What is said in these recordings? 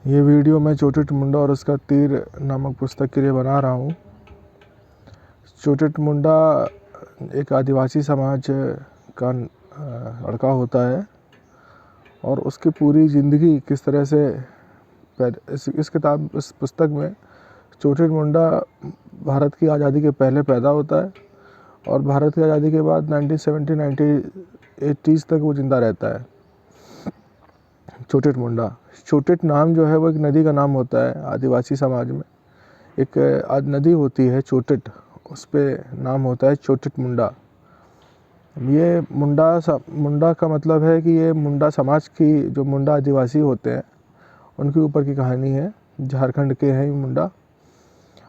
ये वीडियो मैं चोटिट मुंडा और उसका तीर नामक पुस्तक के लिए बना रहा हूँ। चोटिट मुंडा एक आदिवासी समाज का लड़का होता है और उसकी पूरी ज़िंदगी किस तरह से इस पुस्तक में चोटिट मुंडा भारत की आज़ादी के पहले पैदा होता है और भारत की आज़ादी के बाद 1970-1980s तक वो ज़िंदा रहता है। चोटिट मुंडा, चोटिट नाम जो है वो एक नदी का नाम होता है आदिवासी समाज में। एक नदी होती है चोटिट, उस पे नाम होता है चोटिट मुंडा। ये मुंडा का मतलब है कि ये मुंडा समाज की जो मुंडा आदिवासी होते हैं उनके ऊपर की कहानी है। झारखंड के हैं ये मुंडा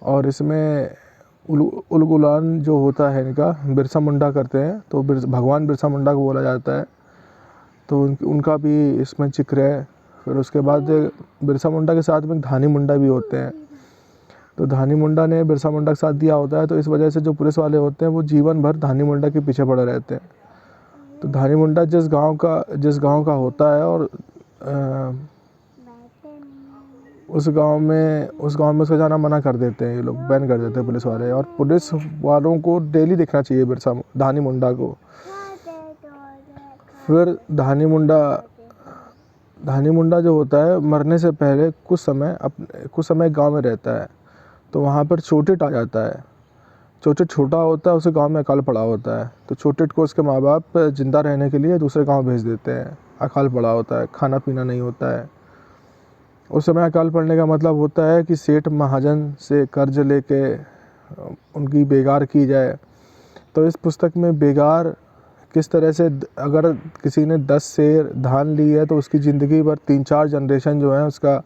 और इसमें उलगुलान जो होता है इनका बिरसा मुंडा करते हैं, तो भगवान बिरसा मुंडा को बोला जाता है, तो उनका भी इसमें जिक्र है। फिर उसके बाद बिरसा मुंडा के साथ में धानी मुंडा भी होते हैं, तो धानी मुंडा ने बिरसा मुंडा का साथ दिया होता है, तो इस वजह से जो पुलिस वाले होते हैं वो जीवन भर धानी मुंडा के पीछे पड़े रहते हैं। तो धानी मुंडा जिस गांव का होता है और उस गांव में उसका जाना मना कर देते हैं, ये लोग बैन कर देते हैं पुलिस वाले, और पुलिस वालों को डेली देखना चाहिए धानी मुंडा को। फिर धानी मुंडा जो होता है मरने से पहले कुछ समय गांव में रहता है, तो वहाँ पर चोटिट आ जाता है। चोटिट छोटा होता है, उसे गांव में अकाल पड़ा होता है, तो चोटिट को उसके माँ बाप जिंदा रहने के लिए दूसरे गांव भेज देते हैं। अकाल पड़ा होता है, खाना पीना नहीं होता है। उस समय अकाल पड़ने का मतलब होता है कि सेठ महाजन से कर्ज लेके उनकी बेगार की जाए। तो इस पुस्तक में बेगार किस तरह से, अगर किसी ने 10 सेर धान ली है तो उसकी ज़िंदगी भर 3-4 जनरेशन जो है उसका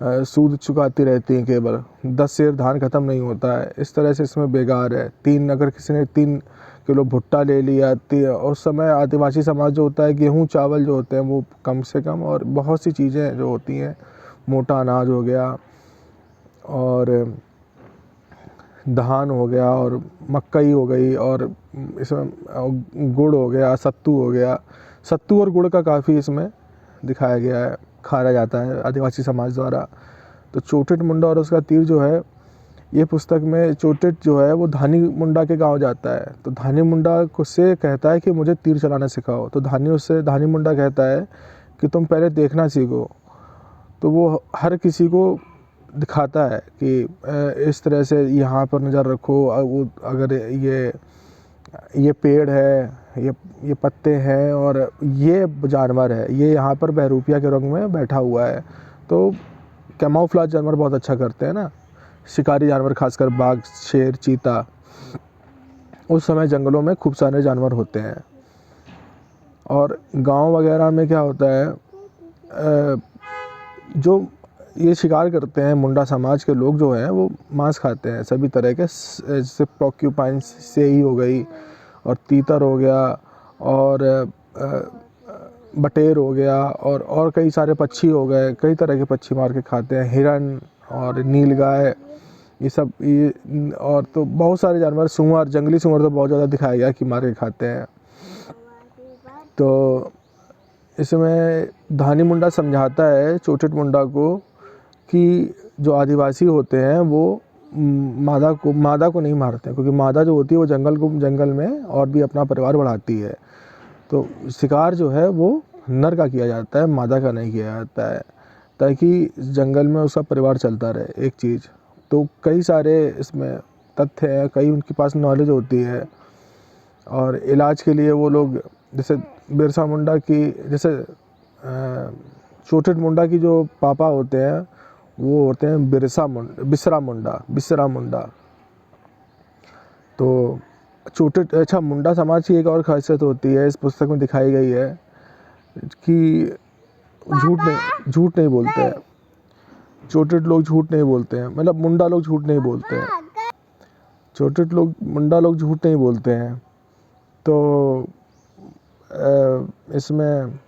सूद चुकाती रहती हैं, केवल 10 सेर धान ख़त्म नहीं होता है। इस तरह से इसमें बेगार है। अगर किसी ने 3 किलो भुट्टा ले लिया, उस समय आदिवासी समाज जो होता है गेहूँ चावल जो होते हैं वो कम से कम, और बहुत सी चीज़ें जो होती हैं, मोटा अनाज हो गया और धान हो गया और मकई हो गई, और इसमें गुड़ हो गया, सत्तू हो गया। सत्तू और गुड़ का काफ़ी इसमें दिखाया गया है, खाया जाता है आदिवासी समाज द्वारा। तो चोटिट मुंडा और उसका तीर जो है, ये पुस्तक में चोटिट जो है वो धानी मुंडा के गांव जाता है, तो धानी मुंडा को से कहता है कि मुझे तीर चलाना सिखाओ। तो धानी मुंडा कहता है कि तुम पहले देखना सीखो। तो वो हर किसी को दिखाता है कि इस तरह से यहाँ पर नज़र रखो, अगर ये पेड़ है, ये पत्ते हैं और ये जानवर है, ये यहाँ पर बहरूपिया के रंग में बैठा हुआ है। तो कैमोफ्लेज जानवर बहुत अच्छा करते हैं ना, शिकारी जानवर, खासकर बाघ, शेर, चीता। उस समय जंगलों में खूब सारे जानवर होते हैं। और गांव वगैरह में क्या होता है, जो ये शिकार करते हैं मुंडा समाज के लोग जो हैं वो मांस खाते हैं सभी तरह के, जैसे पॉक्यूपाइन से ही हो गई, और तीतर हो गया, और बटेर हो गया, और कई सारे पक्षी हो गए, कई तरह के पक्षी मार के खाते हैं। हिरन और नीलगाय, ये सब, ये और तो बहुत सारे जानवर, सूअर, जंगली सूअर तो बहुत ज़्यादा दिखाया गया कि मार के खाते हैं। तो इसमें धानी मुंडा समझाता है चोटिट मुंडा को कि जो आदिवासी होते हैं वो मादा को नहीं मारते, क्योंकि मादा जो होती है वो जंगल में और भी अपना परिवार बढ़ाती है। तो शिकार जो है वो नर का किया जाता है, मादा का नहीं किया जाता है, ताकि जंगल में उसका परिवार चलता रहे। एक चीज़ तो कई सारे इसमें तथ्य हैं, कई उनके पास नॉलेज होती है। और इलाज के लिए वो लोग, जैसे बिरसा मुंडा की, जैसे चोटिट मुंडा की जो पापा होते हैं वो होते हैं बिसरा मुंडा। तो मुंडा समाज की एक और खासियत होती है, इस पुस्तक में दिखाई गई है, कि झूठ नहीं बोलते हैं। चोटिट लोग झूठ नहीं बोलते हैं, मतलब मुंडा लोग झूठ नहीं बोलते हैं। मुंडा लोग झूठ नहीं बोलते हैं। तो इसमें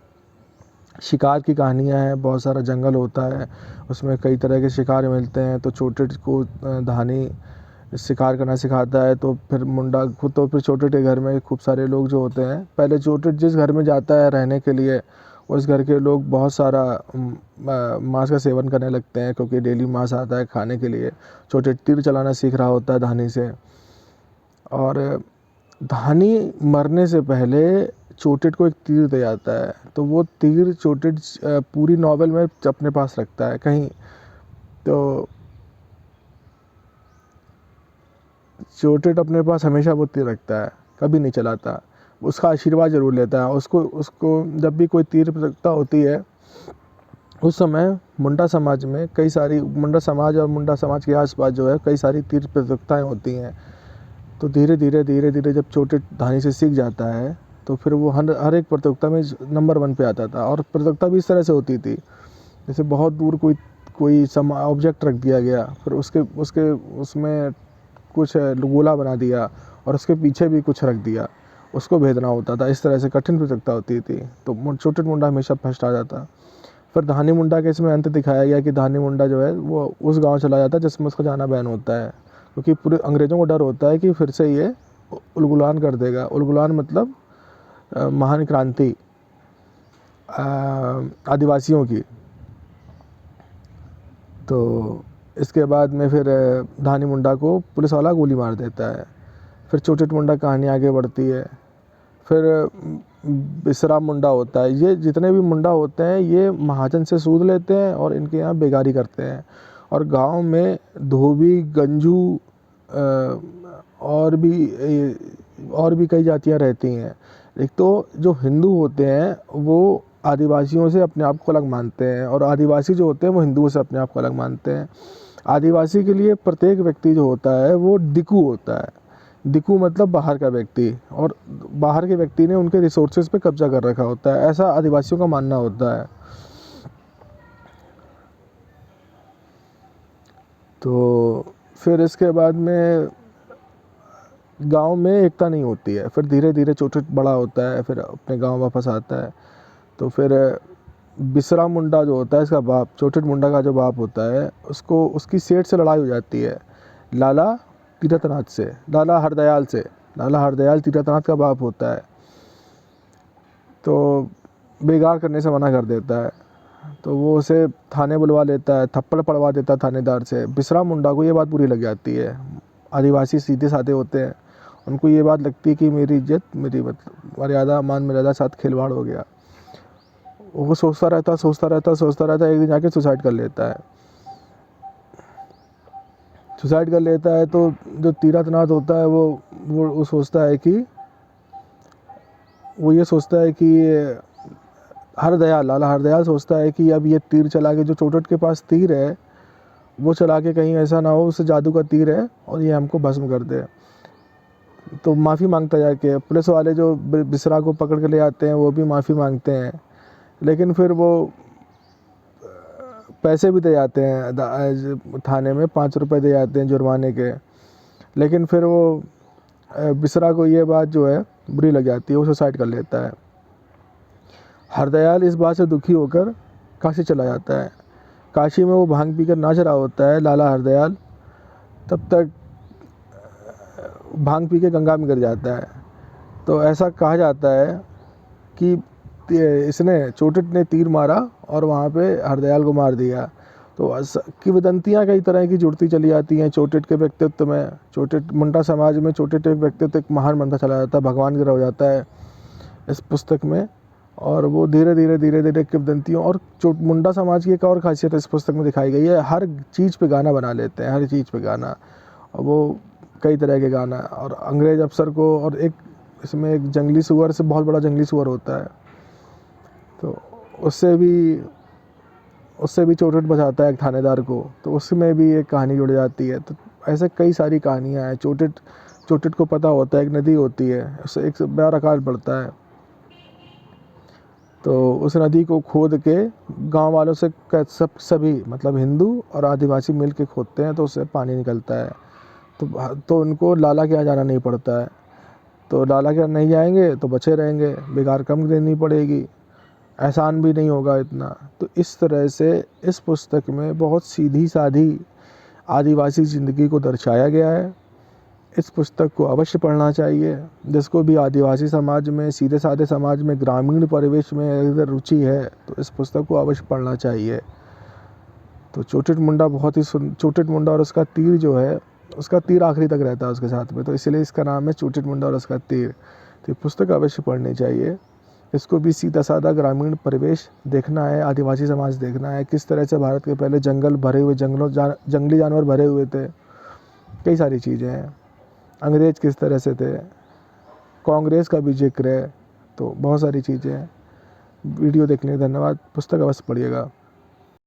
शिकार की कहानियाँ हैं, बहुत सारा जंगल होता है, उसमें कई तरह के शिकार मिलते हैं। तो चोटिट को धानी शिकार करना सिखाता है, तो फिर मुंडा तो फिर चोटिट के घर में खूब सारे लोग जो होते हैं, पहले चोटिट जिस घर में जाता है रहने के लिए उस घर के लोग बहुत सारा मांस का सेवन करने लगते हैं, क्योंकि डेली मांस आता है खाने के लिए। चोटेट तीर चलाना सीख रहा होता है धानी से, और धानी मरने से पहले चोटेट को एक तीर दे जाता है। तो वो तीर चोटेट पूरी नॉवेल में अपने पास रखता है कहीं। तो चोटेट अपने पास हमेशा वो तीर रखता है, कभी नहीं चलाता। उसका आशीर्वाद ज़रूर लेता है। उसको जब भी कोई तीर प्रतियोगिता होती है, उस समय मुंडा समाज में कई सारी, मुंडा समाज और मुंडा समाज के आसपास जो है कई सारी तीर प्रतियोगिताएँ होती हैं। तो धीरे धीरे जब चोटेट धानी से सीख जाता है, तो फिर वो हर एक प्रतियोगिता में नंबर 1 पे आता था। और प्रतियोगिता भी इस तरह से होती थी, जैसे बहुत दूर कोई ऑब्जेक्ट रख दिया गया, फिर उसके उसमें कुछ गोला बना दिया और उसके पीछे भी कुछ रख दिया, उसको भेदना होता था। इस तरह से कठिन प्रतियोगिता होती थी। तो चोटेट मुंडा हमेशा फर्स्ट आ जाता। फिर धानी मुंडा के इसमें अंत दिखाया गया कि धानी मुंडा जो है वो उस गांव चला जाता है जिसमें उसका जाना बैन होता है, क्योंकि पूरे अंग्रेज़ों को डर होता है कि फिर से ये उलगुलान कर देगा। उलगुलान मतलब महान क्रांति आदिवासियों की। तो इसके बाद में फिर धानी मुंडा को पुलिस वाला गोली मार देता है। फिर चोटेट मुंडा कहानी आगे बढ़ती है। फिर बिसरा मुंडा होता है। ये जितने भी मुंडा होते हैं ये महाजन से सूद लेते हैं और इनके यहाँ बेगारी करते हैं। और गांव में धोबी, गंजू और भी कई जातियाँ रहती हैं। एक तो जो हिंदू होते हैं वो आदिवासियों से अपने आप को अलग मानते हैं, और आदिवासी जो होते हैं वो हिंदुओं से अपने आप को अलग मानते हैं। आदिवासी के लिए प्रत्येक व्यक्ति जो होता है वो दिकू होता है। दिकू मतलब बाहर का व्यक्ति, और बाहर के व्यक्ति ने उनके रिसोर्सेज पे कब्जा कर रखा होता है, ऐसा आदिवासियों का मानना होता है। तो फिर इसके बाद में गांव में एकता नहीं होती है। फिर धीरे धीरे चोटेट बड़ा होता है, फिर अपने गांव वापस आता है। तो फिर बिसरा मुंडा जो होता है, इसका बाप, चोटेट मुंडा का जो बाप होता है, उसकी सेठ से लड़ाई हो जाती है, लाला तीरथनाथ से, लाला हरदयाल से। लाला हरदयाल तीरथनाथ का बाप होता है। तो बेगार करने से मना कर देता है। तो वो उसे थाने बुलवा लेता है, थप्पड़ पड़वा देता है थानेदार से। बिसरा मुंडा को ये बात बुरी लग जाती है। आदिवासी सीधे साधे होते हैं, उनको ये बात लगती है कि मेरी इज्जत, मेरी मतलब मर्यादा, मान मर्यादा साथ खिलवाड़ हो गया। वो सोचता रहता, एक दिन जाके सुसाइड कर लेता है। सुसाइड कर लेता है तो जो तीरथनाथ होता है वो सोचता है कि लाला हरदयाल सोचता है कि अब ये तीर चला के, जो चोटेट के पास तीर है वो चला के कहीं ऐसा ना हो उसे जादू का तीर है और ये हमको भस्म कर दे। तो माफ़ी मांगता जाके, पुलिस वाले जो बिसरा को पकड़ के ले आते हैं वो भी माफ़ी मांगते हैं, लेकिन फिर वो पैसे भी दे जाते हैं थाने में, 5 रुपये दे जाते हैं जुर्माने के। लेकिन फिर वो बिसरा को ये बात जो है बुरी लग जाती है, वो सुसाइड कर लेता है। हरदयाल इस बात से दुखी होकर काशी चला जाता है। काशी में वो भांग पीकर नाच रहा होता है लाला हरदयाल, तब तक भांग पी के गंगा में गिर जाता है। तो ऐसा कहा जाता है कि चोटेट ने तीर मारा और वहाँ पे हरदयाल को मार दिया। तो किंवदंतियाँ कई तरह की जुड़ती चली जाती हैं चोटेट के व्यक्तित्व में। चोटेट मुंडा समाज में चोटेट एक व्यक्तित्व एक महान बनता चला जाता है, भगवान की तरह हो जाता है इस पुस्तक में। और वो धीरे धीरे किंवदंतियों और मुंडा समाज की एक और खासियत इस पुस्तक में दिखाई गई है, हर चीज़ पे गाना बना लेते हैं, हर चीज़ पे गाना। और वो कई तरह के गाना, और अंग्रेज़ अफसर को, और इसमें एक जंगली सुअर से, बहुत बड़ा जंगली सुअर होता है, तो उससे भी चोटेट बचाता है एक थानेदार को, तो उसमें भी एक कहानी जुड़ जाती है। तो ऐसे कई सारी कहानियाँ हैं। चोटेट को पता होता है एक नदी होती है, उससे एक बड़ा अकाल पड़ता है, तो उस नदी को खोद के गांव वालों से सभी मतलब हिंदू और आदिवासी मिल के खोदते हैं, तो उससे पानी निकलता है। तो उनको लाला के यहाँ जाना नहीं पड़ता है। तो लाला के यहाँ नहीं जाएंगे तो बचे रहेंगे, बेकार कम देनी पड़ेगी, एहसान भी नहीं होगा इतना। तो इस तरह से इस पुस्तक में बहुत सीधी सादी आदिवासी ज़िंदगी को दर्शाया गया है। इस पुस्तक को अवश्य पढ़ना चाहिए। जिसको भी आदिवासी समाज में, सीधे साधे समाज में, ग्रामीण परिवेश में अगर रुचि है तो इस पुस्तक को अवश्य पढ़ना चाहिए। तो चोटिट मुंडा बहुत ही चोटिट मुंडा और उसका तीर जो है, उसका तीर आखिरी तक रहता है उसके साथ में, तो इसलिए इसका नाम है चोटिट मुंडा और उसका तीर। तो ये पुस्तक अवश्य पढ़नी चाहिए। इसको भी सीधा साधा ग्रामीण परिवेश देखना है, आदिवासी समाज देखना है, किस तरह से भारत के पहले जंगल भरे हुए, जंगली जानवर भरे हुए थे, कई सारी चीज़ें हैं। अंग्रेज़ किस तरह से थे, कांग्रेस का भी जिक्र है, तो बहुत सारी चीज़ें हैं। वीडियो देखने के धन्यवाद। पुस्तक अवश्य पढ़िएगा।